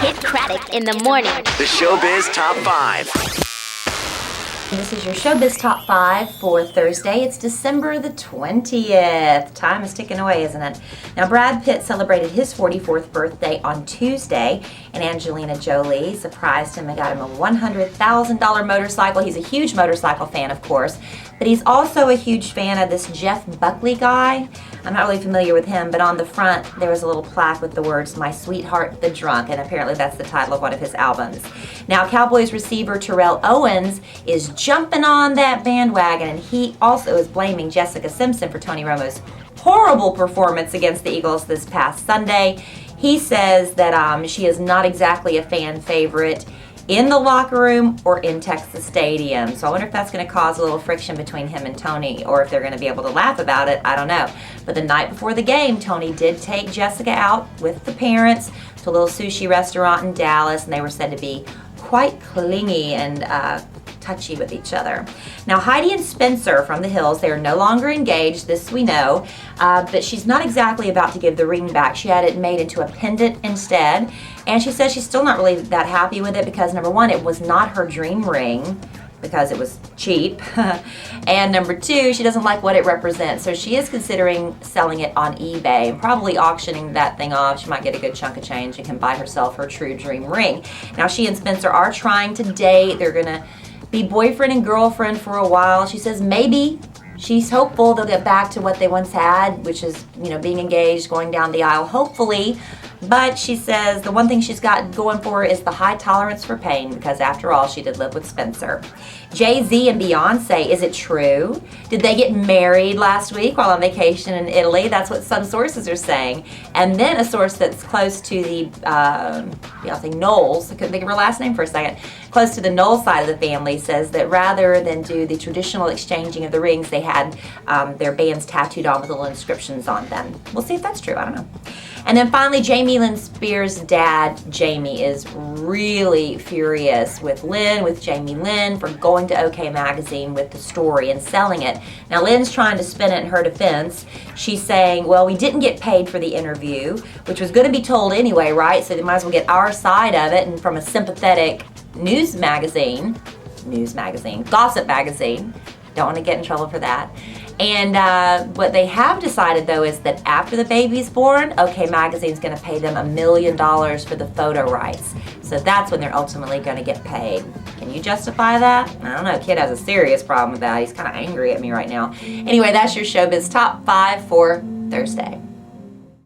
Kid Craddock in the morning. The Showbiz Top 5. This is your Showbiz Top 5 for Thursday. It's December the 20th. Time is ticking away, isn't it? Now, Brad Pitt celebrated his 44th birthday on Tuesday, and Angelina Jolie surprised him and got him a $100,000 motorcycle. He's a huge motorcycle fan, of course, but he's also a huge fan of this Jeff Buckley guy. I'm not really familiar with him, but on the front there was a little plaque with the words, "My Sweetheart the Drunk," and apparently that's the title of one of his albums. Now, Cowboys receiver Terrell Owens is jumping on that bandwagon, and he also is blaming Jessica Simpson for Tony Romo's horrible performance against the Eagles this past Sunday. He says that she is not exactly a fan favorite in the locker room or in Texas Stadium. So I wonder if that's going to cause a little friction between him and Tony, or if they're going to be able to laugh about it. I don't know. But the night before the game, Tony did take Jessica out with the parents to a little sushi restaurant in Dallas, and they were said to be quite clingy and touchy with each other. Now, Heidi and Spencer from the Hills, they are no longer engaged, this we know, but she's not exactly about to give the ring back. She had it made into a pendant instead, and she says she's still not really that happy with it because, number one, it was not her dream ring because it was cheap, and number two, she doesn't like what it represents, so she is considering selling it on eBay and probably auctioning that thing off. She might get a good chunk of change and can buy herself her true dream ring. Now, she and Spencer are trying to date. They're gonna be boyfriend and girlfriend for a while. She says maybe she's hopeful they'll get back to what they once had, which is, being engaged, going down the aisle, hopefully. But she says the one thing she's got going for her is the high tolerance for pain, because after all, she did live with Spencer. Jay-Z and Beyonce, is it true? Did they get married last week while on vacation in Italy? That's what some sources are saying. And then a source that's close to the Beyonce Knowles, I couldn't think of her last name for a second, close to the Knowles side of the family, says that rather than do the traditional exchanging of the rings, they had their bands tattooed on with little inscriptions on them. We'll see if that's true. I don't know. And then finally, Jamie Lynn Spears' dad, Jamie, is really furious with Jamie Lynn, for going to OK Magazine with the story and selling it. Now, Lynn's trying to spin it in her defense. She's saying, well, we didn't get paid for the interview, which was going to be told anyway, right? So they might as well get our side of it, and from a sympathetic gossip magazine. Don't want to get in trouble for that. And what they have decided, though, is that after the baby's born, OK Magazine's going to pay them $1 million for the photo rights. So that's when they're ultimately going to get paid. Can you justify that? I don't know. Kid has a serious problem with that. He's kind of angry at me right now. Anyway, that's your Showbiz Top 5 for Thursday.